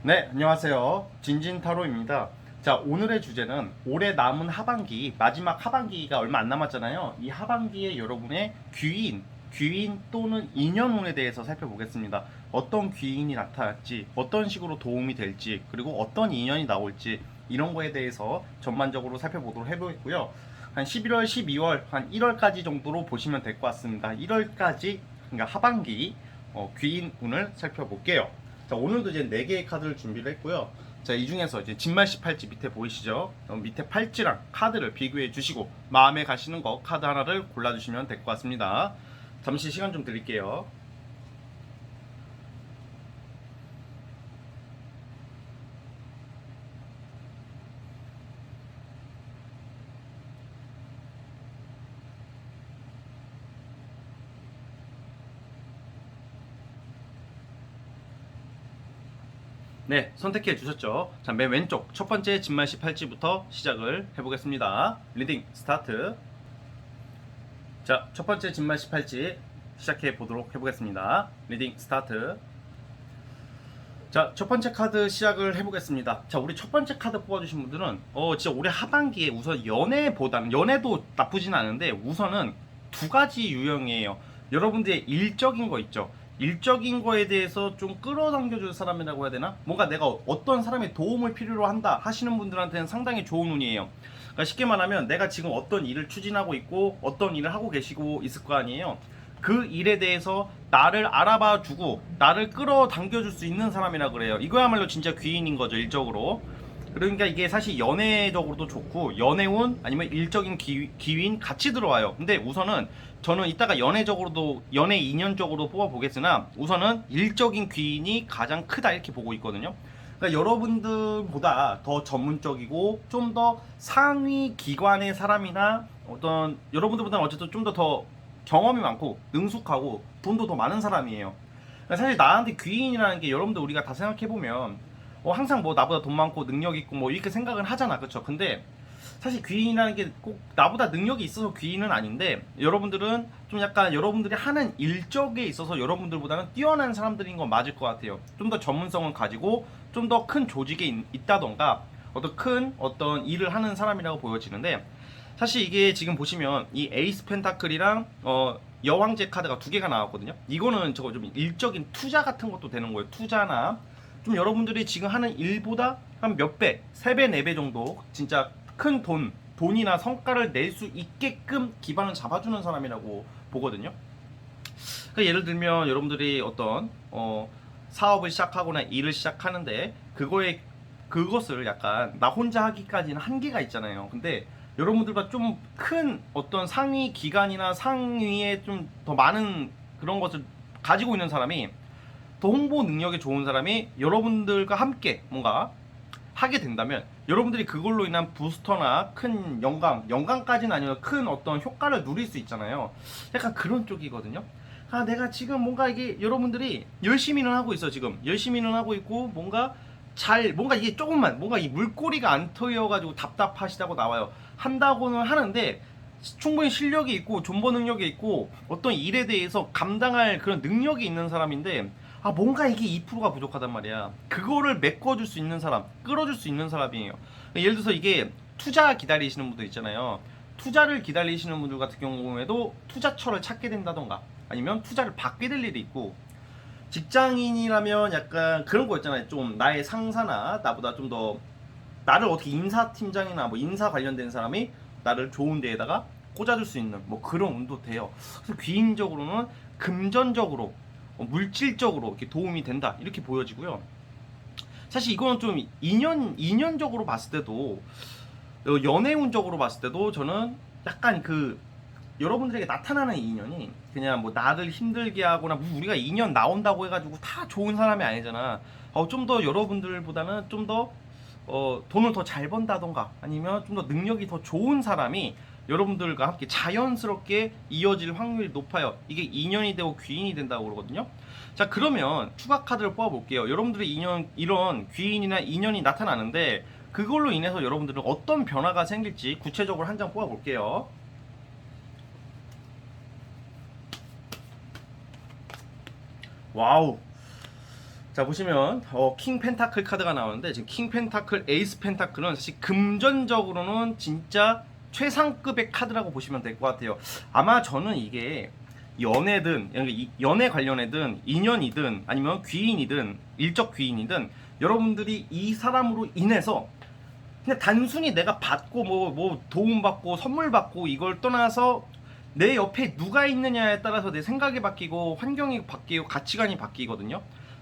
네, 안녕하세요. 진진타로입니다. 자, 오늘의 주제는 올해 남은 하반기, 마지막 하반기가 얼마 안 남았잖아요. 이 하반기에 여러분의 귀인 또는 인연운에 대해서 살펴보겠습니다. 어떤 귀인이 나타날지, 어떤 식으로 도움이 될지, 그리고 어떤 인연이 나올지, 이런 거에 대해서 전반적으로 살펴보도록 해보겠고요. 한 11월, 12월, 한 1월까지 정도로 보시면 될 것 같습니다. 1월까지, 그러니까 하반기 귀인운을 살펴볼게요. 자, 오늘도 이제 4개의 카드를 준비를 했고요. 자, 이 중에서 이제 진말씨 팔찌 밑에 보이시죠? 밑에 팔찌랑 카드를 비교해 주시고 마음에 가시는 거 카드 하나를 골라주시면 될 것 같습니다. 잠시 시간 좀 드릴게요. 네, 선택해 주셨죠? 자, 맨 왼쪽 첫 번째 진말씨 팔찌부터 시작을 해보겠습니다. 리딩 스타트. 자, 첫 번째 진말씨 팔찌 시작해 보도록 해보겠습니다. 리딩 스타트. 자, 첫 번째 카드 시작을 해보겠습니다. 자, 우리 첫 번째 카드 뽑아주신 분들은 진짜 올해 하반기에 우선 연애보다는, 연애도 나쁘진 않은데 우선은 두 가지 유형이에요. 여러분들의 일적인 거 있죠. 일적인 거에 대해서 좀 끌어당겨줄 사람이라고 해야 되나? 뭔가 내가 어떤 사람의 도움을 필요로 한다 하시는 분들한테는 상당히 좋은 운이에요. 그러니까 쉽게 말하면 내가 지금 어떤 일을 추진하고 있고 어떤 일을 하고 계시고 있을 거 아니에요. 그 일에 대해서 나를 알아봐 주고 나를 끌어당겨 줄 수 있는 사람이라 그래요. 이거야말로 진짜 귀인인 거죠, 일적으로. 그러니까 이게 사실 연애적으로도 좋고 연애운 아니면 일적인 기인 같이 들어와요. 근데 우선은 저는 이따가 연애적으로도 연애 인연적으로 뽑아보겠으나 우선은 일적인 귀인이 가장 크다 이렇게 보고 있거든요. 그러니까 여러분들보다 더 전문적이고 좀 더 상위 기관의 사람이나 어떤 여러분들보다는 어쨌든 좀 더 경험이 많고 능숙하고 돈도 더 많은 사람이에요. 그러니까 사실 나한테 귀인이라는 게 여러분들 우리가 다 생각해보면 항상 뭐 나보다 돈 많고 능력 있고 뭐 이렇게 생각을 하잖아, 그쵸? 근데 사실 귀인이라는 게 꼭 나보다 능력이 있어서 귀인은 아닌데 여러분들은 좀 약간 여러분들이 하는 일적에 있어서 여러분들보다는 뛰어난 사람들인 건 맞을 것 같아요. 좀 더 전문성을 가지고 좀 더 큰 조직에 있다던가 어떤 큰 어떤 일을 하는 사람이라고 보여지는데 사실 이게 지금 보시면 이 에이스 펜타클이랑 여왕제 카드가 두 개가 나왔거든요. 이거는 저거 좀 일적인 투자 같은 것도 되는 거예요. 투자나 좀 여러분들이 지금 하는 일보다 한 몇 배, 3배, 4배 정도 진짜 큰 돈이나 성과를 낼 수 있게끔 기반을 잡아주는 사람이라고 보거든요. 그러니까 예를 들면 여러분들이 어떤 사업을 시작하거나 일을 시작하는데 그것을 약간 나 혼자 하기까지는 한계가 있잖아요. 근데 여러분들과 좀 큰 어떤 상위 기관이나 상위에 좀 더 많은 그런 것을 가지고 있는 사람이 더 홍보 능력이 좋은 사람이 여러분들과 함께 뭔가 하게 된다면 여러분들이 그걸로 인한 부스터나 큰 영감까지는 아니어도 큰 어떤 효과를 누릴 수 있잖아요. 약간 그런 쪽이거든요. 아, 내가 지금 뭔가 이게 여러분들이 열심히는 하고 있어, 지금. 열심히는 하고 있고, 뭔가 이게 조금만, 뭔가 이 물꼬리가 안 트여가지고 답답하시다고 나와요. 한다고는 하는데, 충분히 실력이 있고, 존버 능력이 있고, 어떤 일에 대해서 감당할 그런 능력이 있는 사람인데, 뭔가 이게 2%가 부족하단 말이야. 그거를 메꿔줄 수 있는 사람, 끌어줄 수 있는 사람이에요. 예를 들어서 이게 투자 기다리시는 분들 있잖아요. 투자를 기다리시는 분들 같은 경우에도 투자처를 찾게 된다던가 아니면 투자를 받게 될 일이 있고, 직장인이라면 약간 그런 거 있잖아요. 좀 나의 상사나 나보다 좀 더 나를 어떻게 인사팀장이나 뭐 인사 관련된 사람이 나를 좋은 데에다가 꽂아줄 수 있는 뭐 그런 운도 돼요. 그래서 귀인적으로는 금전적으로 물질적으로 이렇게 도움이 된다 이렇게 보여지고요. 사실 이거는 좀 인연적으로 봤을 때도 연애운적으로 봤을 때도 저는 약간 그 여러분들에게 나타나는 인연이 그냥 뭐 나를 힘들게 하거나 뭐 우리가 인연 나온다고 해가지고 다 좋은 사람이 아니잖아. 좀 더 여러분들보다는 좀 더 돈을 더 잘 번다던가 아니면 좀 더 능력이 더 좋은 사람이 여러분들과 함께 자연스럽게 이어질 확률이 높아요. 이게 인연이 되고 귀인이 된다고 그러거든요. 자, 그러면 추가 카드를 뽑아볼게요. 여러분들의 이런 귀인이나 인연이 나타나는데 그걸로 인해서 여러분들은 어떤 변화가 생길지 구체적으로 한 장 뽑아볼게요. 와우. 자 보시면 킹 펜타클 카드가 나오는데 지금 킹 펜타클 에이스 펜타클은 사실 금전적으로는 진짜 최상급의 카드라고 보시면 될 것 같아요. 아마 저는 이게 연애든 연애 관련해든 인연이든 아니면 귀인이든 일적 귀인이든 여러분들이 이 사람으로 인해서 그냥 단순히 내가 받고 뭐 도움 받고 선물 받고 이걸 떠나서 내 옆에 누가 있느냐에 따라서 내 생각이 바뀌고 환경이 바뀌고 가치관이 바뀌거든요.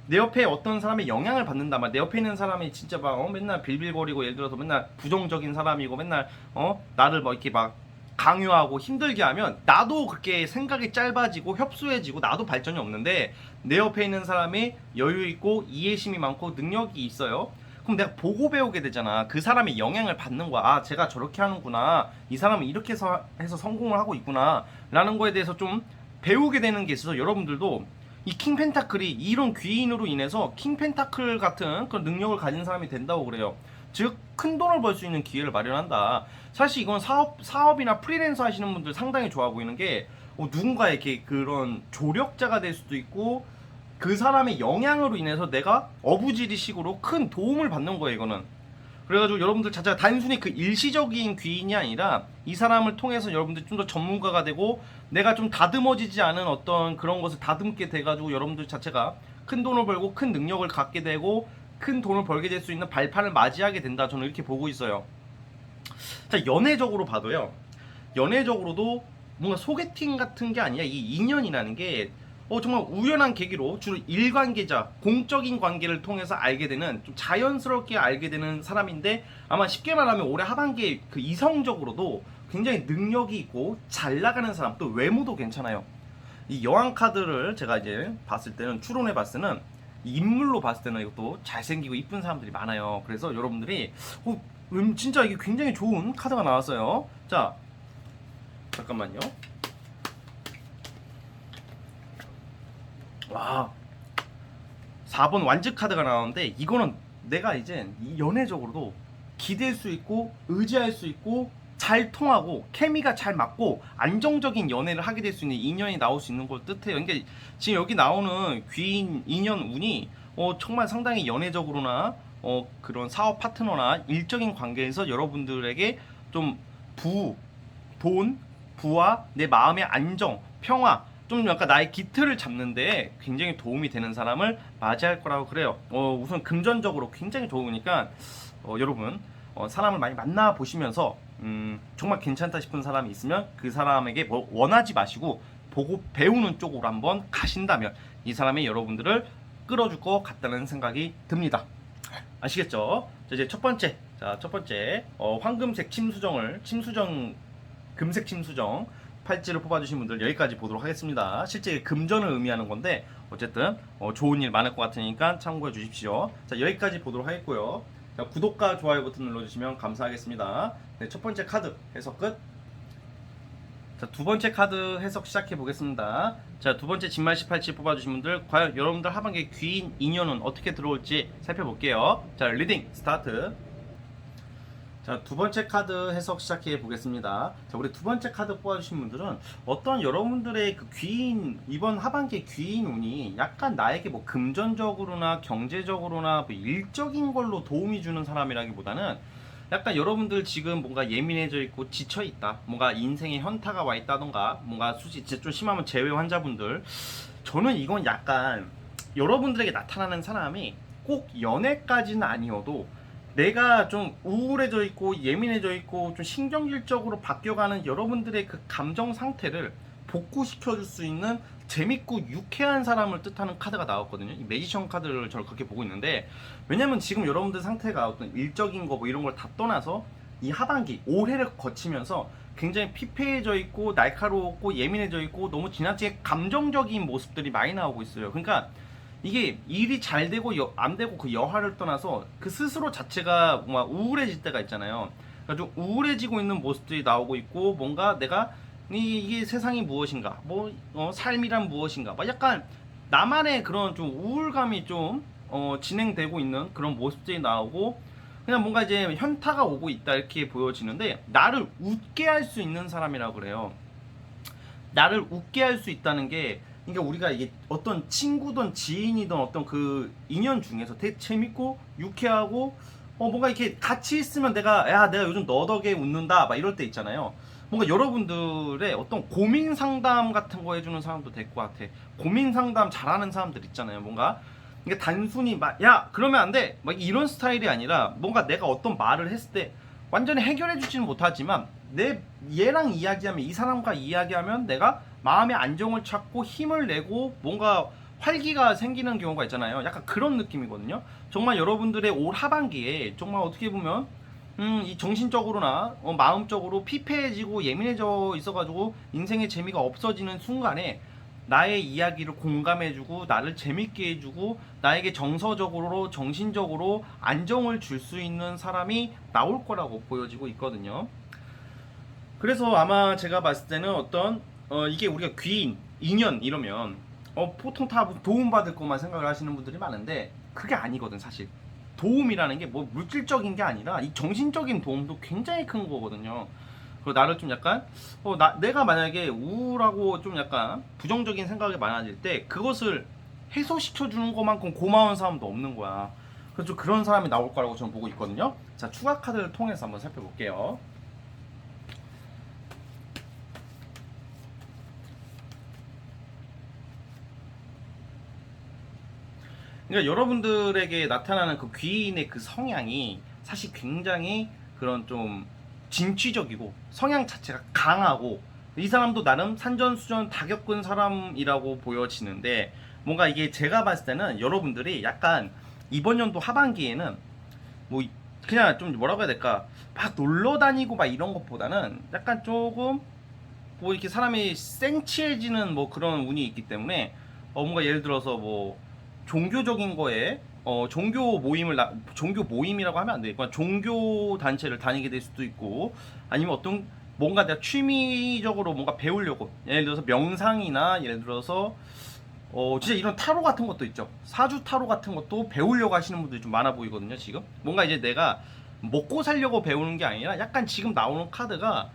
내 옆에 어떤 사람의 영향을 받는다 말, 내 옆에 있는 사람이 진짜 막 맨날 빌빌거리고 예를 들어서 맨날 부정적인 사람이고 맨날 나를 뭐 이렇게 막 강요하고 힘들게 하면 나도 그렇게 생각이 짧아지고 협소해지고 나도 발전이 없는데, 내 옆에 있는 사람이 여유 있고 이해심이 많고 능력이 있어요. 그럼 내가 보고 배우게 되잖아. 그 사람의 영향을 받는 거야. 아, 제가 저렇게 하는구나. 이 사람은 이렇게 해서 성공을 하고 있구나. 라는 거에 대해서 좀 배우게 되는 게 있어서 여러분들도 이 킹 펜타클이 이런 귀인으로 인해서 킹 펜타클 같은 그런 능력을 가진 사람이 된다고 그래요. 즉, 큰 돈을 벌 수 있는 기회를 마련한다. 사실 이건 사업이나 프리랜서 하시는 분들 상당히 좋아 보이는 게 누군가에게 그런 조력자가 될 수도 있고 그 사람의 영향으로 인해서 내가 어부지리식으로 큰 도움을 받는 거예요, 이거는. 그래가지고 여러분들 자체가 단순히 그 일시적인 귀인이 아니라 이 사람을 통해서 여러분들 좀 더 전문가가 되고 내가 좀 다듬어지지 않은 어떤 그런 것을 다듬게 돼가지고 여러분들 자체가 큰 돈을 벌고 큰 능력을 갖게 되고 큰 돈을 벌게 될 수 있는 발판을 맞이하게 된다. 저는 이렇게 보고 있어요. 자, 연애적으로 봐도요. 연애적으로도 뭔가 소개팅 같은 게 아니라 이 인연이라는 게 정말 우연한 계기로 주로 일관계자, 공적인 관계를 통해서 알게 되는, 좀 자연스럽게 알게 되는 사람인데, 아마 쉽게 말하면 올해 하반기에 그 이성적으로도 굉장히 능력이 있고 잘 나가는 사람, 또 외모도 괜찮아요. 이 여왕 카드를 제가 이제 봤을 때는, 추론해 봤을 때는 인물로 봤을 때는 이것도 잘생기고 이쁜 사람들이 많아요. 그래서 여러분들이 진짜 이게 굉장히 좋은 카드가 나왔어요. 자, 잠깐만요. 와, 4번 완즈 카드가 나오는데 이거는 내가 이제 연애적으로도 기댈 수 있고 의지할 수 있고 잘 통하고 케미가 잘 맞고 안정적인 연애를 하게 될 수 있는 인연이 나올 수 있는 걸 뜻해요. 그러니까 지금 여기 나오는 귀인 인연 운이 정말 상당히 연애적으로나 그런 사업 파트너나 일적인 관계에서 여러분들에게 좀 돈, 부와 내 마음의 안정, 평화, 좀 약간 나의 기틀을 잡는데 굉장히 도움이 되는 사람을 맞이할 거라고 그래요. 우선 금전적으로 굉장히 좋으니까 여러분 사람을 많이 만나 보시면서 정말 괜찮다 싶은 사람이 있으면 그 사람에게 뭐 원하지 마시고 보고 배우는 쪽으로 한번 가신다면 이 사람이 여러분들을 끌어줄 것 같다는 생각이 듭니다. 아시겠죠? 자, 이제 첫 번째 황금색 금색 침수정 팔찌를 뽑아주신 분들 여기까지 보도록 하겠습니다. 실제 금전을 의미하는 건데 어쨌든 좋은 일 많을 것 같으니까 참고해 주십시오. 자, 여기까지 보도록 하겠고요. 자, 구독과 좋아요 버튼 눌러주시면 감사하겠습니다. 네, 첫 번째 카드 해석 끝. 자, 두 번째 카드 해석 시작해 보겠습니다. 자, 두 번째 진말시 팔찌 뽑아주신 분들 과연 여러분들 하반기 귀인 인연은 어떻게 들어올지 살펴볼게요. 자, 리딩 스타트. 자, 두 번째 카드 해석 시작해 보겠습니다. 자, 우리 두 번째 카드 뽑아주신 분들은 어떤 여러분들의 그 귀인, 이번 하반기 귀인 운이 약간 나에게 뭐 금전적으로나 경제적으로나 뭐 일적인 걸로 도움이 주는 사람이라기보다는 약간 여러분들 지금 뭔가 예민해져 있고 지쳐 있다, 뭔가 인생에 현타가 와 있다던가, 뭔가 진짜 좀 심하면 재회 환자분들, 저는 이건 약간 여러분들에게 나타나는 사람이 꼭 연애까지는 아니어도 내가 좀 우울해져 있고 예민해져 있고 좀 신경질적으로 바뀌어가는 여러분들의 그 감정 상태를 복구시켜줄 수 있는 재밌고 유쾌한 사람을 뜻하는 카드가 나왔거든요. 이 매지션 카드를 저는 그렇게 보고 있는데, 왜냐면 지금 여러분들 상태가 어떤 일적인 거 뭐 이런 걸 다 떠나서 이 하반기 올해를 거치면서 굉장히 피폐해져 있고 날카롭고 예민해져 있고 너무 지나치게 감정적인 모습들이 많이 나오고 있어요. 그러니까 이게 일이 잘 되고 안 되고 그 여하를 떠나서 그 스스로 자체가 뭔가 우울해질 때가 있잖아요. 그러니까 좀 우울해지고 있는 모습들이 나오고 있고, 뭔가 내가 이게 세상이 무엇인가, 뭐 삶이란 무엇인가, 막 약간 나만의 그런 좀 우울감이 좀 진행되고 있는 그런 모습들이 나오고, 그냥 뭔가 이제 현타가 오고 있다 이렇게 보여지는데, 나를 웃게 할 수 있는 사람이라고 그래요. 나를 웃게 할 수 있다는 게 그러니까 우리가 이게 어떤 친구든 지인이든 어떤 그 인연 중에서 되게 재밌고 유쾌하고 뭔가 이렇게 같이 있으면 내가 요즘 너 덕에 웃는다 막 이럴 때 있잖아요. 뭔가 여러분들의 어떤 고민 상담 같은 거 해주는 사람도 될 것 같아. 고민 상담 잘하는 사람들 있잖아요. 뭔가 이게 단순히 막 야 그러면 안 돼 막 이런 스타일이 아니라 뭔가 내가 어떤 말을 했을 때 완전히 해결해 주지는 못하지만 내 얘랑 이야기하면 이 사람과 이야기하면 내가 마음의 안정을 찾고 힘을 내고 뭔가 활기가 생기는 경우가 있잖아요. 약간 그런 느낌이거든요. 정말 여러분들의 올 하반기에 정말 어떻게 보면 이 정신적으로나 마음적으로 피폐해지고 예민해져 있어가지고 인생의 재미가 없어지는 순간에 나의 이야기를 공감해주고 나를 재밌게 해주고 나에게 정서적으로 정신적으로 안정을 줄 수 있는 사람이 나올 거라고 보여지고 있거든요. 그래서 아마 제가 봤을 때는 어떤 이게 우리가 귀인, 인연 이러면 보통 다 도움받을 것만 생각을 하시는 분들이 많은데 그게 아니거든 사실. 도움이라는 게 뭐 물질적인 게 아니라 이 정신적인 도움도 굉장히 큰 거거든요. 그리고 나를 좀 약간 내가 만약에 우울하고 좀 약간 부정적인 생각이 많아질 때 그것을 해소시켜 주는 것만큼 고마운 사람도 없는 거야. 그래서 좀 그런 사람이 나올 거라고 저는 보고 있거든요. 자, 추가 카드를 통해서 한번 살펴볼게요. 그러니까 여러분들에게 나타나는 그 귀인의 그 성향이 사실 굉장히 그런 좀 진취적이고 성향 자체가 강하고 이 사람도 나름 산전수전 다 겪은 사람이라고 보여지는데 뭔가 이게 제가 봤을 때는 여러분들이 약간 이번 연도 하반기에는 뭐 그냥 좀 뭐라고 해야 될까 막 놀러 다니고 막 이런 것보다는 약간 조금 뭐 이렇게 사람이 생치해지는 뭐 그런 운이 있기 때문에 뭔가 예를 들어서 뭐 종교적인 거에 종교 모임이라고 하면 안 되겠구나. 종교 단체를 다니게 될 수도 있고 아니면 어떤 뭔가 내가 취미적으로 뭔가 배우려고 예를 들어서 명상이나 예를 들어서 진짜 이런 타로 같은 것도 있죠. 사주 타로 같은 것도 배우려고 하시는 분들이 좀 많아 보이거든요. 지금 뭔가 이제 내가 먹고 살려고 배우는 게 아니라 약간 지금 나오는 카드가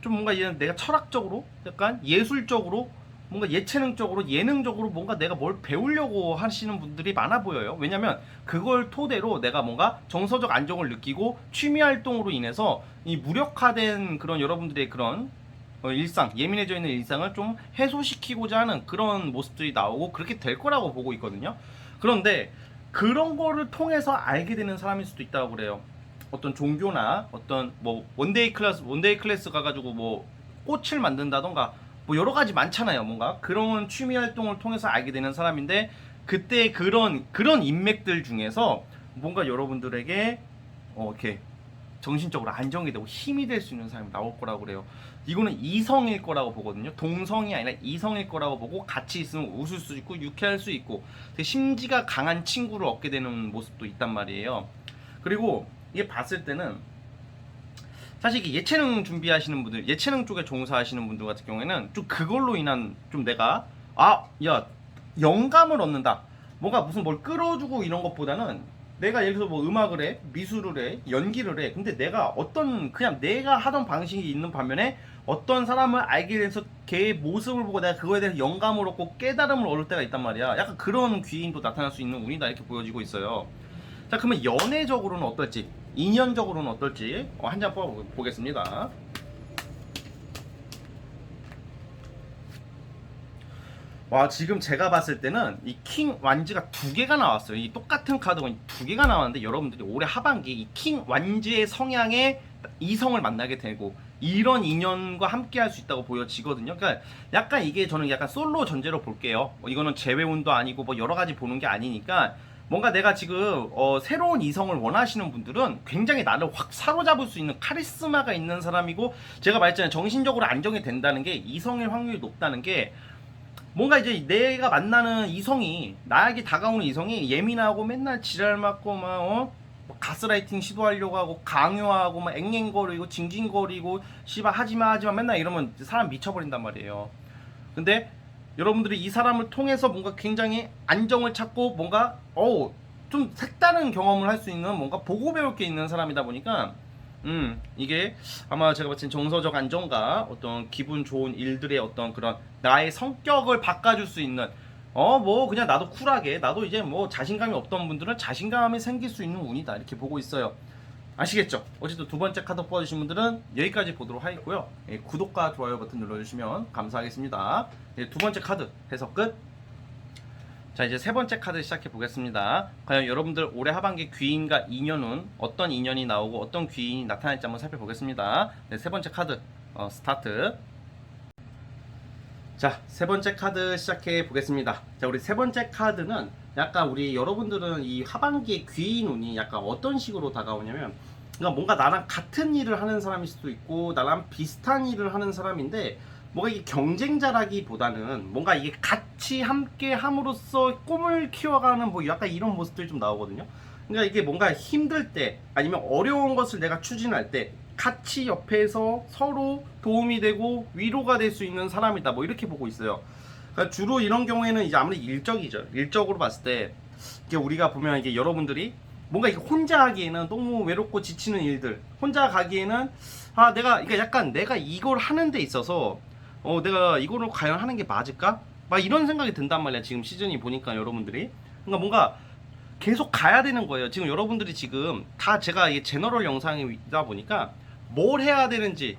좀 뭔가 얘는 내가 철학적으로 약간 예술적으로 뭔가 예체능적으로 예능적으로 뭔가 내가 뭘 배우려고 하시는 분들이 많아 보여요. 왜냐면 그걸 토대로 내가 뭔가 정서적 안정을 느끼고 취미 활동으로 인해서 이 무력화된 그런 여러분들의 그런 일상, 예민해져 있는 일상을 좀 해소시키고자 하는 그런 모습들이 나오고 그렇게 될 거라고 보고 있거든요. 그런데 그런 거를 통해서 알게 되는 사람일 수도 있다고 그래요. 어떤 종교나 어떤 뭐 원데이 클래스 가가지고 뭐 꽃을 만든다던가 뭐 여러 가지 많잖아요. 뭔가 그런 취미 활동을 통해서 알게 되는 사람인데 그때 그런 인맥들 중에서 뭔가 여러분들에게 이렇게 정신적으로 안정이 되고 힘이 될 수 있는 사람이 나올 거라고 그래요. 이거는 이성일 거라고 보거든요. 동성이 아니라 이성일 거라고 보고 같이 있으면 웃을 수 있고 유쾌할 수 있고 되게 심지가 강한 친구를 얻게 되는 모습도 있단 말이에요. 그리고 이게 봤을 때는 사실 이게 예체능 준비하시는 분들, 예체능 쪽에 종사하시는 분들 같은 경우에는 좀 그걸로 인한 좀 내가 야 영감을 얻는다. 뭔가 무슨 뭘 끌어주고 이런 것보다는 내가 예를 들어서 뭐 음악을 해, 미술을 해, 연기를 해. 근데 내가 어떤 그냥 내가 하던 방식이 있는 반면에 어떤 사람을 알게 돼서 걔의 모습을 보고 내가 그거에 대해서 영감을 얻고 깨달음을 얻을 때가 있단 말이야. 약간 그런 귀인도 나타날 수 있는 운이다 이렇게 보여지고 있어요. 자, 그러면 연애적으로는 어떨지, 인연적으로는 어떨지 한 장 뽑아보겠습니다. 와, 지금 제가 봤을 때는 이 킹 완즈가 두 개가 나왔어요. 이 똑같은 카드가 두 개가 나왔는데 여러분들이 올해 하반기 이 킹 완즈의 성향의 이성을 만나게 되고 이런 인연과 함께 할 수 있다고 보여지거든요. 그러니까 약간 이게 저는 약간 솔로 전제로 볼게요. 이거는 재회운도 아니고 뭐 여러 가지 보는 게 아니니까 뭔가 내가 지금 새로운 이성을 원하시는 분들은 굉장히 나를 확 사로잡을 수 있는 카리스마가 있는 사람이고 제가 말했잖아요. 정신적으로 안정이 된다는 게 이성일 확률이 높다는 게 뭔가 이제 내가 만나는 이성이 나에게 다가오는 이성이 예민하고 맨날 지랄 맞고 막 뭐 가스라이팅 시도하려고 하고 강요하고 막 앵앵거리고 징징거리고 씨발 하지마 맨날 이러면 사람 미쳐버린단 말이에요. 근데 여러분들이 이 사람을 통해서 뭔가 굉장히 안정을 찾고 뭔가 좀 색다른 경험을 할 수 있는 뭔가 보고 배울 게 있는 사람이다 보니까 이게 아마 제가 봤을 땐 정서적 안정과 어떤 기분 좋은 일들의 어떤 그런 나의 성격을 바꿔줄 수 있는 뭐 그냥 나도 쿨하게 나도 이제 뭐 자신감이 없던 분들은 자신감이 생길 수 있는 운이다 이렇게 보고 있어요. 아시겠죠? 어쨌든 두 번째 카드 뽑아주신 분들은 여기까지 보도록 하겠고요. 예, 구독과 좋아요 버튼 눌러주시면 감사하겠습니다. 예, 두 번째 카드 해석 끝. 자, 이제 세 번째 카드 시작해 보겠습니다. 과연 여러분들 올해 하반기 귀인과 인연운 어떤 인연이 나오고 어떤 귀인이 나타날지 한번 살펴보겠습니다. 네, 세 번째 카드 스타트. 자, 세 번째 카드 시작해 보겠습니다. 자, 우리 세 번째 카드는 약간 우리 여러분들은 이 하반기의 귀인운이 약간 어떤 식으로 다가오냐면, 그러니까 뭔가 나랑 같은 일을 하는 사람일 수도 있고 나랑 비슷한 일을 하는 사람인데 뭔가 이게 경쟁자라기보다는 뭔가 이게 같이 함께 함으로써 꿈을 키워가는 뭐 약간 이런 모습들이 좀 나오거든요. 그러니까 이게 뭔가 힘들 때 아니면 어려운 것을 내가 추진할 때 같이 옆에서 서로 도움이 되고 위로가 될 수 있는 사람이다 뭐 이렇게 보고 있어요. 그러니까 주로 이런 경우에는 이제 아무래도 일적이죠. 일적으로 봤을 때 이게 우리가 보면 이게 여러분들이 뭔가 이게 혼자 하기에는 너무 외롭고 지치는 일들, 혼자 가기에는 그러니까 약간 내가 이걸 하는 데 있어서 내가 이거를 과연 하는 게 맞을까? 막 이런 생각이 든단 말이야. 지금 시즌이 보니까 여러분들이. 그러니까 뭔가 계속 가야 되는 거예요. 지금 여러분들이 지금 다 제가 이게 제너럴 영상이다 보니까 뭘 해야 되는지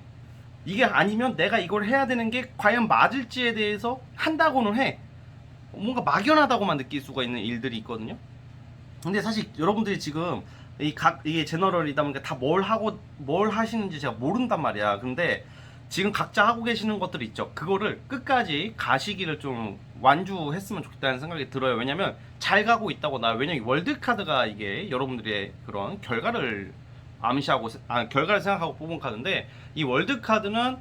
이게 아니면 내가 이걸 해야 되는 게 과연 맞을지에 대해서 한다고는 해. 뭔가 막연하다고만 느낄 수가 있는 일들이 있거든요. 근데 사실 여러분들이 지금 이게 제너럴이다 보니까 다 뭘 하시는지 제가 모른단 말이야. 근데 지금 각자 하고 계시는 것들이 있죠. 그거를 끝까지 가시기를 좀 완주했으면 좋겠다는 생각이 들어요. 왜냐면 잘 가고 있다고 왜냐면 월드 카드가 이게 여러분들의 그런 결과를 암시하고 결과를 생각하고 뽑은 카드인데 이 월드 카드는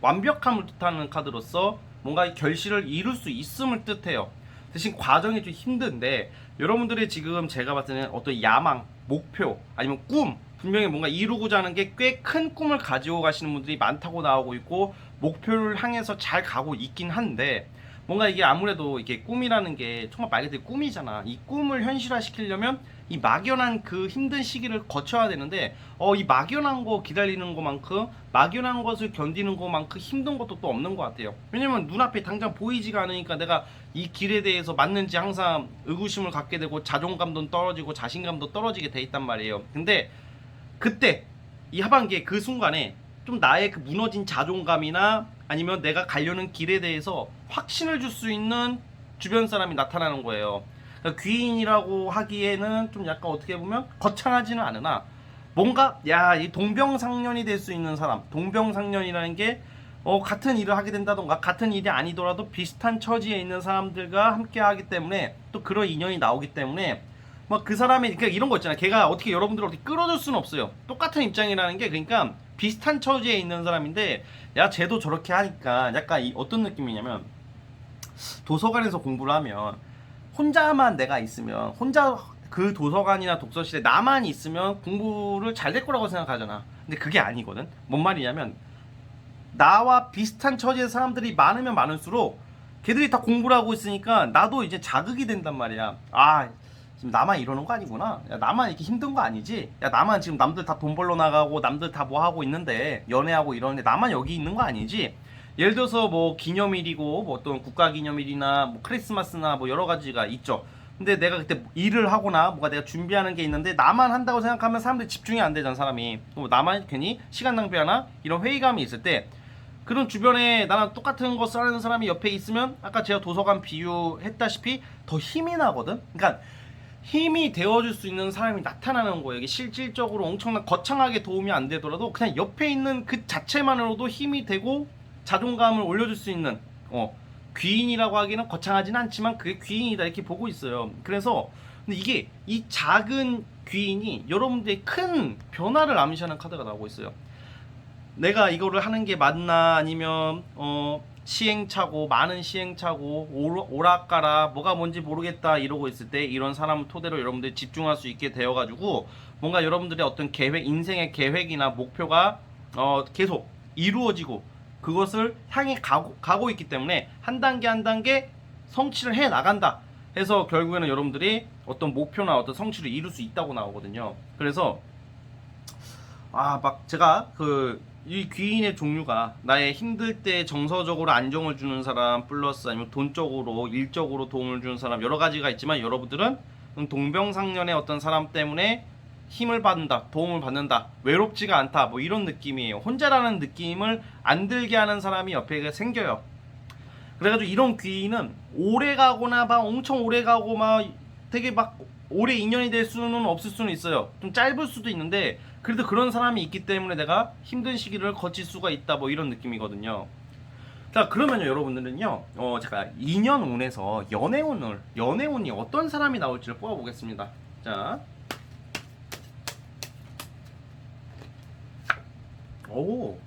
완벽함을 뜻하는 카드로서 뭔가 결실을 이룰 수 있음을 뜻해요. 대신 과정이 좀 힘든데 여러분들이 지금 제가 봤을 때는 어떤 야망, 목표 아니면 꿈 분명히 뭔가 이루고자 하는 게 꽤 큰 꿈을 가지고 가시는 분들이 많다고 나오고 있고 목표를 향해서 잘 가고 있긴 한데 뭔가 이게 아무래도 이게 꿈이라는 게 정말 말 그대로 꿈이잖아. 이 꿈을 현실화 시키려면 이 막연한 그 힘든 시기를 거쳐야 되는데 이 막연한 거 기다리는 것만큼 막연한 것을 견디는 것만큼 힘든 것도 또 없는 것 같아요. 왜냐면 눈앞에 당장 보이지가 않으니까 내가 이 길에 대해서 맞는지 항상 의구심을 갖게 되고 자존감도 떨어지고 자신감도 떨어지게 돼 있단 말이에요. 근데 그때 이 하반기에 그 순간에 좀 나의 그 무너진 자존감이나 아니면 내가 가려는 길에 대해서 확신을 줄 수 있는 주변 사람이 나타나는 거예요. 그러니까 귀인이라고 하기에는 좀 약간 어떻게 보면 거창하지는 않으나 뭔가 이 동병상련이 될 수 있는 사람, 동병상련이라는 게 같은 일을 하게 된다던가 같은 일이 아니더라도 비슷한 처지에 있는 사람들과 함께 하기 때문에 또 그런 인연이 나오기 때문에 막 그 사람이 그러니까 이런 거 있잖아요. 걔가 어떻게 여러분들을 어떻게 끌어줄 수는 없어요. 똑같은 입장이라는 게 그러니까 비슷한 처지에 있는 사람인데 쟤도 저렇게 하니까 약간 어떤 느낌이냐면 도서관에서 공부를 하면 혼자만 내가 있으면 혼자 그 도서관이나 독서실에 나만 있으면 공부를 잘 될 거라고 생각하잖아. 근데 그게 아니거든. 뭔 말이냐면 나와 비슷한 처지의 사람들이 많으면 많을수록 걔들이 다 공부를 하고 있으니까 나도 이제 자극이 된단 말이야. 지금 나만 이러는 거 아니구나. 나만 이렇게 힘든 거 아니지. 나만 지금 남들 다 돈 벌러 나가고 남들 다 뭐 하고 있는데 연애하고 이러는데 나만 여기 있는 거 아니지. 예를 들어서 뭐 기념일이고 뭐 어떤 국가기념일이나 뭐 크리스마스나 뭐 여러 가지가 있죠. 근데 내가 그때 일을 하거나 뭐가 내가 준비하는 게 있는데 나만 한다고 생각하면 사람들이 집중이 안 되잖아. 사람이 나만 괜히 시간 낭비하나 이런 회의감이 있을 때 그런 주변에 나랑 똑같은 거 하는 사람이 옆에 있으면 아까 제가 도서관 비유했다시피 더 힘이 나거든. 그러니까 힘이 되어줄 수 있는 사람이 나타나는 거예요. 이게 실질적으로 엄청난 거창하게 도움이 안 되더라도 그냥 옆에 있는 그 자체만으로도 힘이 되고 자존감을 올려줄 수 있는 귀인이라고 하기는 거창하진 않지만 그게 귀인이다 이렇게 보고 있어요. 그래서 근데 이게 이 작은 귀인이 여러분들의 큰 변화를 암시하는 카드가 나오고 있어요. 내가 이거를 하는 게 맞나 아니면 시행착오 많은 시행착오 오락가라 뭐가 뭔지 모르겠다 이러고 있을 때 이런 사람을 토대로 여러분들이 집중할 수 있게 되어가지고 뭔가 여러분들의 어떤 계획 인생의 계획이나 목표가 계속 이루어지고 그것을 향해 가고 있기 때문에 한 단계 한 단계 성취를 해 나간다 해서 결국에는 여러분들이 어떤 목표나 어떤 성취를 이룰 수 있다고 나오거든요. 그래서 막 제가 이 귀인의 종류가 나의 힘들 때 정서적으로 안정을 주는 사람 플러스 아니면 돈적으로 일적으로 도움을 주는 사람 여러 가지가 있지만 여러분들은 동병상련의 어떤 사람 때문에 힘을 받는다, 도움을 받는다, 외롭지가 않다, 뭐 이런 느낌이에요. 혼자라는 느낌을 안 들게 하는 사람이 옆에 생겨요. 그래가지고 이런 귀인은 오래 가거나 막 엄청 오래 가고 막 되게 막 오래 인연이 될 수는 없을 수는 있어요. 좀 짧을 수도 있는데 그래도 그런 사람이 있기 때문에 내가 힘든 시기를 거칠 수가 있다, 뭐 이런 느낌이거든요. 자, 그러면요 여러분들은요 제가 인연운에서 연애운이 어떤 사람이 나올지를 뽑아보겠습니다. 자, 오,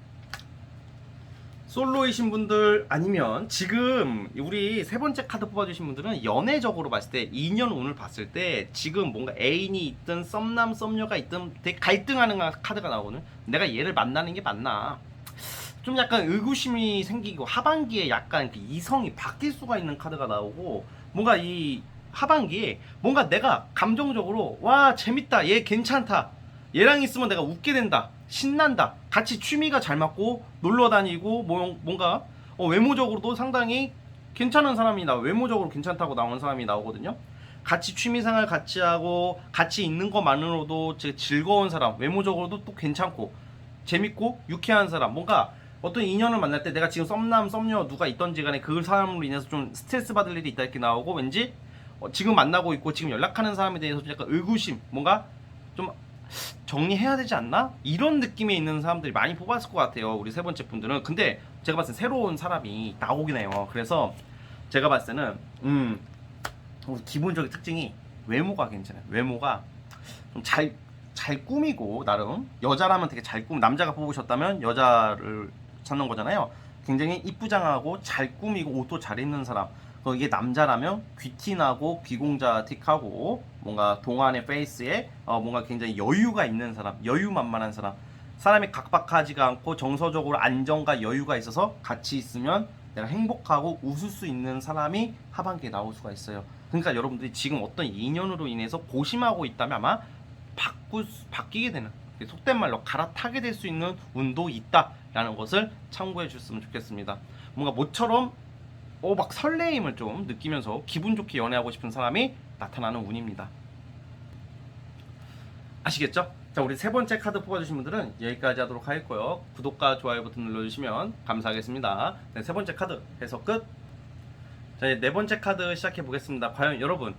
솔로이신 분들 아니면 지금 우리 세 번째 카드 뽑아주신 분들은 연애적으로 봤을 때 인연운을 봤을 때 지금 뭔가 애인이 있든 썸남 썸녀가 있든 되게 갈등하는 카드가 나오거든. 내가 얘를 만나는 게 맞나, 좀 약간 의구심이 생기고 하반기에 약간 그 이성이 바뀔 수가 있는 카드가 나오고, 뭔가 이 하반기에 뭔가 내가 감정적으로 와 재밌다, 얘 괜찮다, 얘랑 있으면 내가 웃게 된다, 신난다, 같이 취미가 잘 맞고 놀러 다니고 뭔가 외모적으로도 상당히 괜찮은 사람이 외모적으로 괜찮다고 나오는 사람이 나오거든요. 같이 취미생활 같이 하고 같이 있는 것만으로도 즐거운 사람, 외모적으로도 또 괜찮고 재밌고 유쾌한 사람, 뭔가 어떤 인연을 만날 때 내가 지금 썸남 썸녀 누가 있던지 간에 그 사람으로 인해서 좀 스트레스 받을 일이 있다 이렇게 나오고, 왠지 지금 만나고 있고 지금 연락하는 사람에 대해서 좀 약간 의구심, 뭔가 좀 정리해야 되지 않나? 이런 느낌에 있는 사람들이 많이 뽑았을 것 같아요, 우리 세 번째 분들은. 근데 제가 봤을 때 새로운 사람이 나오긴 해요. 그래서 제가 봤을 때는 기본적인 특징이 외모가 괜찮아요. 외모가 좀 잘 꾸미고, 나름 여자라면 되게 잘 남자가 뽑으셨다면 여자를 찾는 거잖아요. 굉장히 이쁘장하고 잘 꾸미고 옷도 잘 입는 사람. 이게 남자라면 귀티나고 귀공자틱하고 뭔가 동안의 페이스에 뭔가 굉장히 여유가 있는 사람, 여유만만한 사람, 사람이 각박하지가 않고 정서적으로 안정과 여유가 있어서 같이 있으면 내가 행복하고 웃을 수 있는 사람이 하반기에 나올 수가 있어요. 그러니까 여러분들이 지금 어떤 인연으로 인해서 고심하고 있다면 아마 바뀌게 되는, 속된 말로 갈아타게 될 수 있는 운도 있다라는 것을 참고해 주셨으면 좋겠습니다. 뭔가 모처럼 막 설레임을 좀 느끼면서 기분 좋게 연애하고 싶은 사람이 나타나는 운입니다. 아시겠죠? 자, 우리 세 번째 카드 뽑아주신 분들은 여기까지 하도록 하겠고요. 구독과 좋아요 버튼 눌러주시면 감사하겠습니다. 네, 세 번째 카드 해석 끝. 자, 네 번째 카드 시작해 보겠습니다. 과연 여러분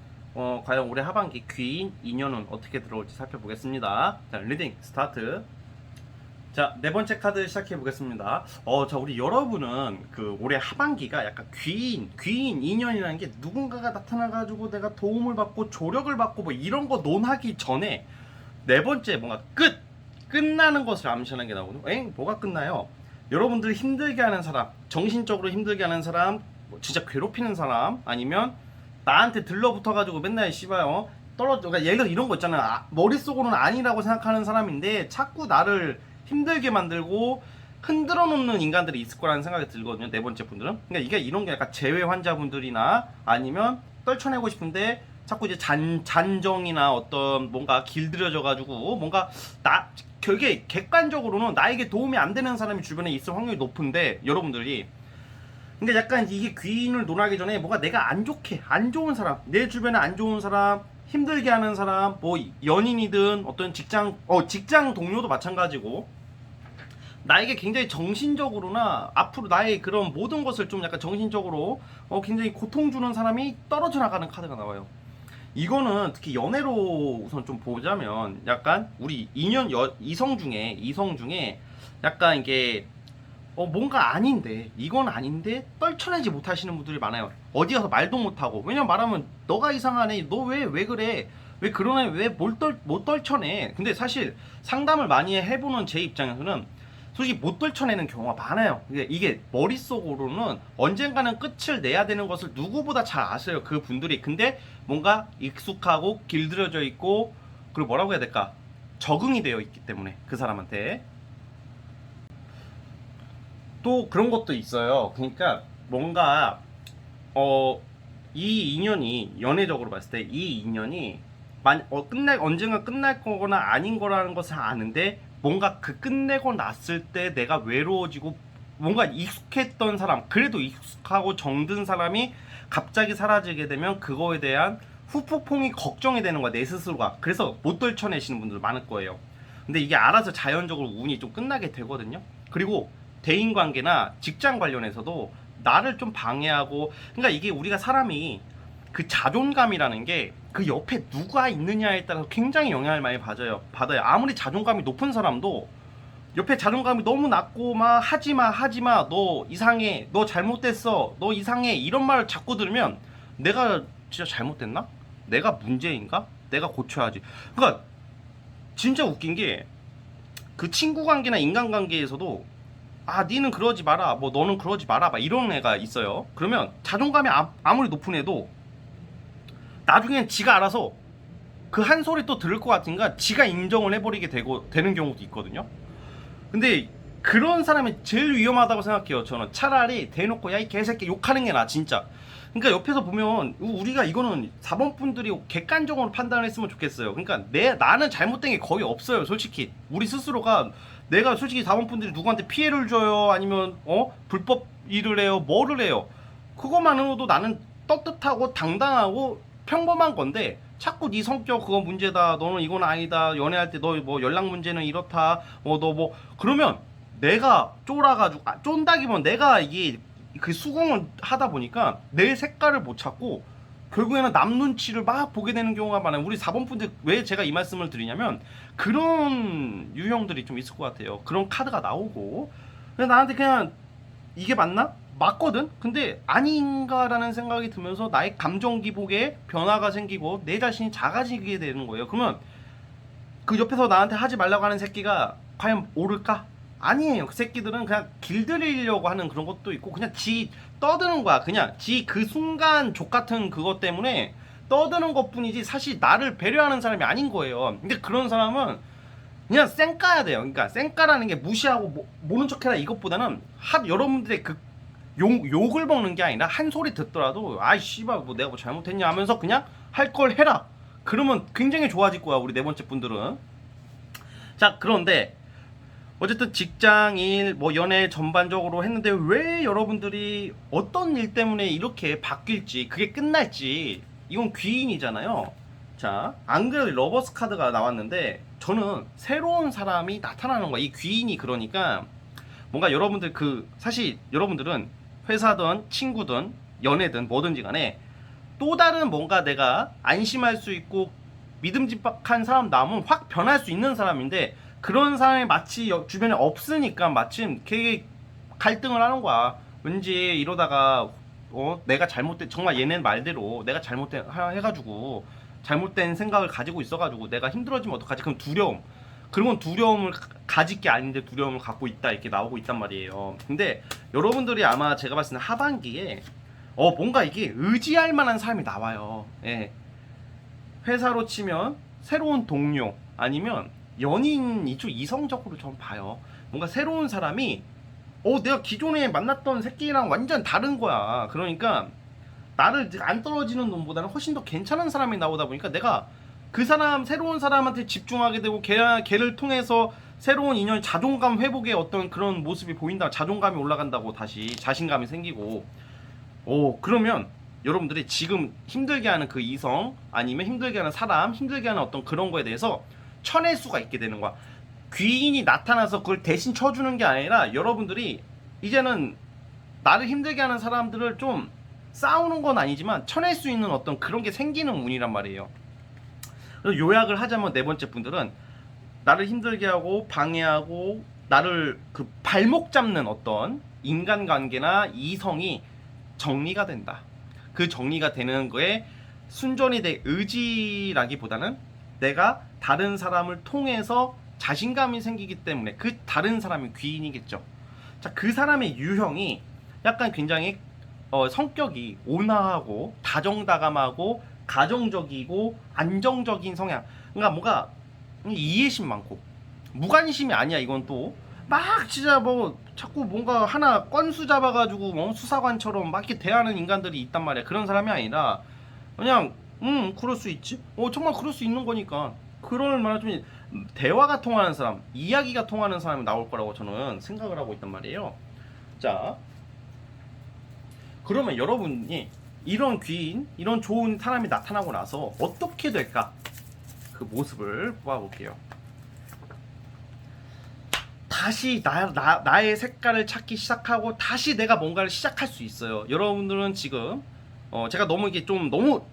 과연 올해 하반기 귀인 인연은 어떻게 들어올지 살펴보겠습니다. 자, 리딩 스타트. 자, 네 번째 카드 시작해 보겠습니다. 자, 우리 여러분은 올해 하반기가 약간 귀인 인연이라는 게 누군가가 나타나가지고 내가 도움을 받고 조력을 받고 뭐 이런 거 논하기 전에 네 번째 뭔가 끝나는 것을 암시하는 게 나오거든요. 뭐가 끝나요? 여러분들 힘들게 하는 사람, 정신적으로 힘들게 하는 사람, 뭐 진짜 괴롭히는 사람, 아니면 나한테 들러붙어가지고 맨날 씨발요 그러니까 예를 들어 이런 거 있잖아요. 머릿속으로는 아니라고 생각하는 사람인데 자꾸 나를 힘들게 만들고 흔들어 놓는 인간들이 있을 거라는 생각이 들거든요, 네 번째 분들은. 그러니까 이게 이런 게 약간 재회 환자분들이나 아니면 떨쳐내고 싶은데 자꾸 이제 잔정이나 어떤 뭔가 길들여져 가지고 뭔가 결국에 객관적으로는 나에게 도움이 안 되는 사람이 주변에 있을 확률이 높은데, 여러분들이 근데 약간 이게 귀인을 논하기 전에 뭔가 내가 안 좋은 사람, 내 주변에 안 좋은 사람, 힘들게 하는 사람, 뭐 연인이든 어떤 직장 동료도 마찬가지고 나에게 굉장히 정신적으로나 앞으로 나의 그런 모든 것을 좀 약간 정신적으로 굉장히 고통 주는 사람이 떨어져 나가는 카드가 나와요. 이거는 특히 연애로 우선 좀 보자면 약간 우리 이성 중에 약간 이게 뭔가 아닌데, 이건 아닌데 떨쳐내지 못하시는 분들이 많아요. 어디 가서 말도 못하고. 왜냐면 말하면 너가 이상하네, 너 왜 그래, 왜 그러네, 왜 못 떨쳐내. 근데 사실 상담을 많이 해보는 제 입장에서는 솔직히 못 떨쳐내는 경우가 많아요. 이게 머릿속으로는 언젠가는 끝을 내야 되는 것을 누구보다 잘 아세요, 그 분들이. 근데 뭔가 익숙하고 길들여져 있고, 그리고 뭐라고 해야 될까, 적응이 되어 있기 때문에 그 사람한테. 또 그런 것도 있어요. 그러니까 뭔가 이 인연이 연애적으로 봤을 때 이 인연이 언젠가 끝날 거거나 아닌 거라는 것을 아는데 뭔가 그 끝내고 났을 때 내가 외로워지고 뭔가 익숙했던 사람, 그래도 익숙하고 정든 사람이 갑자기 사라지게 되면 그거에 대한 후폭풍이 걱정이 되는 거야, 내 스스로가. 그래서 못 떨쳐내시는 분들 많을 거예요. 근데 이게 알아서 자연적으로 운이 좀 끝나게 되거든요. 그리고 대인관계나 직장 관련해서도 나를 좀 방해하고, 그러니까 이게 우리가 사람이 그 자존감이라는 게 그 옆에 누가 있느냐에 따라서 굉장히 영향을 많이 받아요. 아무리 자존감이 높은 사람도 옆에 자존감이 너무 낮고 막 하지마 너 이상해, 너 잘못됐어, 너 이상해, 이런 말을 자꾸 들으면 내가 진짜 잘못됐나? 내가 문제인가? 내가 고쳐야지. 그러니까 진짜 웃긴 게 그 친구 관계나 인간 관계에서도 아 니는 그러지 마라, 뭐 너는 그러지 마라, 막 이런 애가 있어요. 그러면 자존감이 아무리 높은 애도 나중엔 지가 알아서 그 한 소리 또 들을 것 같으니까 지가 인정을 해버리게 되는 경우도 있거든요. 근데 그런 사람이 제일 위험하다고 생각해요. 저는 차라리 대놓고 야 이 개새끼 욕하는 게 나 진짜. 그러니까 옆에서 보면 우리가 이거는 4번 분들이 객관적으로 판단을 했으면 좋겠어요. 그러니까 나는 잘못된 게 거의 없어요. 솔직히 우리 스스로가 내가 솔직히 4번 분들이 누구한테 피해를 줘요, 아니면 불법 일을 해요, 뭐를 해요, 그것만으로도 나는 떳떳하고 당당하고 평범한 건데 자꾸 네 성격 그거 문제다, 너는 이건 아니다, 연애할 때 너 뭐 연락 문제는 이렇다, 너 뭐 그러면 내가 쫄아가지고 쫀다기보면 내가 이게 그 수긍을 하다 보니까 내 색깔을 못 찾고 결국에는 남 눈치를 막 보게 되는 경우가 많아요. 우리 4번 분들 왜 제가 이 말씀을 드리냐면 그런 유형들이 좀 있을 것 같아요. 그런 카드가 나오고 근데 나한테 그냥 이게 맞나? 맞거든? 근데 아닌가라는 생각이 들면서 나의 감정 기복에 변화가 생기고 내 자신이 작아지게 되는 거예요. 그러면 그 옆에서 나한테 하지 말라고 하는 새끼가 과연 옳을까? 아니에요. 그 새끼들은 그냥 길들이려고 하는 그런 것도 있고 그냥 지 떠드는 거야. 그냥 지 그 순간 족 같은 그것 때문에 떠드는 것 뿐이지 사실 나를 배려하는 사람이 아닌 거예요. 근데 그런 사람은 그냥 쌩까야 돼요. 그러니까 쌩까라는 게 무시하고 모른 척해라 이것보다는 여러분들의 그 욕을 먹는 게 아니라 한 소리 듣더라도 아이 씨발 뭐 내가 뭐 잘못했냐 하면서 그냥 할 걸 해라. 그러면 굉장히 좋아질 거야, 우리 네 번째 분들은. 자, 그런데 어쨌든 직장일 뭐 연애 전반적으로 했는데 왜 여러분들이 어떤 일 때문에 이렇게 바뀔지, 그게 끝날지, 이건 귀인이잖아요. 자, 안 그래도 러버스 카드가 나왔는데 저는 새로운 사람이 나타나는 거야. 이 귀인이 그러니까 뭔가 여러분들 사실 여러분들은 회사든 친구든 연애든 뭐든지 간에 또 다른 뭔가 내가 안심할 수 있고 믿음직한 사람 나오면 확 변할 수 있는 사람인데 그런 사람이 마치 주변에 없으니까 마침 걔 갈등을 하는 거야. 왠지 이러다가 내가 잘못된, 정말 얘네 말대로 내가 잘못된 해가지고 잘못된 생각을 가지고 있어가지고 내가 힘들어지면 어떡하지? 그럼 두려움. 그러면 두려움을 가질 게 아닌데 두려움을 갖고 있다, 이렇게 나오고 있단 말이에요. 근데 여러분들이 아마 제가 봤을 때 하반기에 뭔가 이게 의지할 만한 사람이 나와요. 예. 회사로 치면 새로운 동료 아니면 연인, 이쪽 이성적으로 좀 봐요. 뭔가 새로운 사람이 내가 기존에 만났던 새끼랑 완전 다른 거야. 그러니까 나를 안 떨어지는 놈보다는 훨씬 더 괜찮은 사람이 나오다 보니까 내가 그 사람, 새로운 사람한테 집중하게 되고 걔를 통해서 새로운 인연, 자존감 회복의 어떤 그런 모습이 보인다. 자존감이 올라간다고 다시 자신감이 생기고. 그러면 여러분들이 지금 힘들게 하는 그 이성 아니면 힘들게 하는 사람, 힘들게 하는 어떤 그런 거에 대해서 쳐낼 수가 있게 되는 거야. 귀인이 나타나서 그걸 대신 쳐주는 게 아니라 여러분들이 이제는 나를 힘들게 하는 사람들을 좀 싸우는 건 아니지만 쳐낼 수 있는 어떤 그런 게 생기는 운이란 말이에요. 요약을 하자면 네 번째 분들은 나를 힘들게 하고 방해하고 나를 그 발목 잡는 어떤 인간관계나 이성이 정리가 된다. 그 정리가 되는 거에 순전히 내 의지라기보다는 내가 다른 사람을 통해서 자신감이 생기기 때문에 그 다른 사람이 귀인이겠죠. 자, 그 사람의 유형이 약간 굉장히 성격이 온화하고 다정다감하고 가정적이고 안정적인 성향. 그러니까 뭔가 이해심 많고 무관심이 아니야. 이건 또 막 진짜 뭐 자꾸 뭔가 하나 건수 잡아가지고 수사관처럼 막 이렇게 대하는 인간들이 있단 말이야. 그런 사람이 아니라 그냥 그럴 수 있지. 정말 그럴 수 있는 거니까 그럴 만한 좀 대화가 통하는 사람, 이야기가 통하는 사람이 나올 거라고 저는 생각을 하고 있단 말이에요. 자, 그러면 여러분이 이런 귀인, 이런 좋은 사람이 나타나고 나서 어떻게 될까? 그 모습을 보아볼게요. 다시 나의 색깔을 찾기 시작하고 다시 내가 뭔가를 시작할 수 있어요. 여러분들은 지금 제가 너무 이게 좀 너무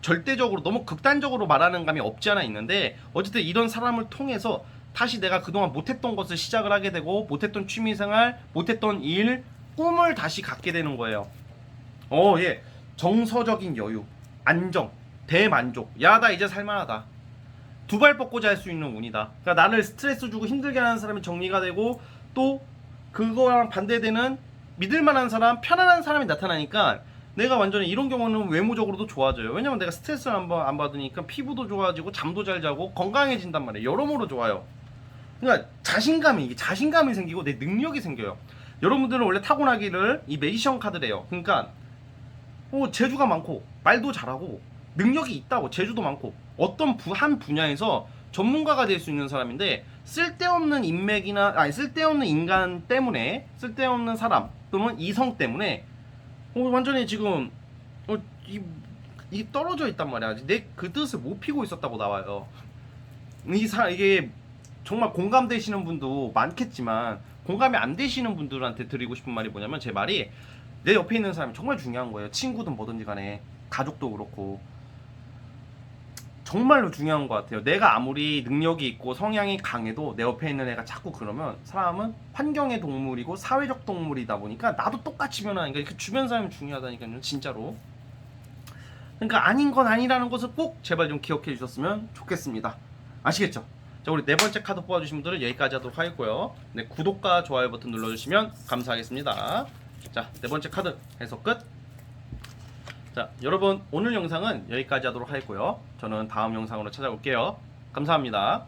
절대적으로 너무 극단적으로 말하는 감이 없지 않아 있는데, 어쨌든 이런 사람을 통해서 다시 내가 그동안 못했던 것을 시작을 하게 되고, 못했던 취미생활, 못했던 일, 꿈을 다시 갖게 되는 거예요. 예. 정서적인 여유, 안정, 대만족. 야, 나 이제 살만하다. 두 발 뻗고 잘 수 있는 운이다. 그러니까 나를 스트레스 주고 힘들게 하는 사람이 정리가 되고, 또 그거랑 반대되는 믿을만한 사람, 편안한 사람이 나타나니까 내가 완전히 이런 경우는 외모적으로도 좋아져요. 왜냐면 내가 스트레스를 안 받으니까 피부도 좋아지고 잠도 잘 자고 건강해진단 말이에요. 여러모로 좋아요. 그러니까 자신감이 생기고 내 능력이 생겨요. 여러분들은 원래 타고나기를 이 매지션 카드래요. 그러니까 재주가 많고 말도 잘하고 능력이 있다고, 재주도 많고 어떤 한 분야에서 전문가가 될 수 있는 사람인데, 쓸데없는 인맥이나 쓸데없는 인간 때문에, 쓸데없는 사람 또는 이성 때문에 완전히 지금 이 떨어져 있단 말이야. 내 그 뜻을 못 피고 있었다고 나와요. 이게 정말 공감되시는 분도 많겠지만, 공감이 안 되시는 분들한테 드리고 싶은 말이 뭐냐면, 제 말이 내 옆에 있는 사람이 정말 중요한 거예요. 친구든 뭐든지 간에, 가족도 그렇고 정말로 중요한 것 같아요. 내가 아무리 능력이 있고 성향이 강해도 내 옆에 있는 애가 자꾸 그러면, 사람은 환경의 동물이고 사회적 동물이다 보니까 나도 똑같이 변하니까 그 주변 사람이 중요하다니까요. 진짜로. 그러니까 아닌 건 아니라는 것을 꼭 제발 좀 기억해 주셨으면 좋겠습니다. 아시겠죠? 자, 우리 네 번째 카드 뽑아주신 분들은 여기까지 하도록 하겠고요. 네, 구독과 좋아요 버튼 눌러주시면 감사하겠습니다. 자, 네 번째 카드 해석 끝. 자, 여러분 오늘 영상은 여기까지 하도록 하겠고요. 저는 다음 영상으로 찾아올게요. 감사합니다.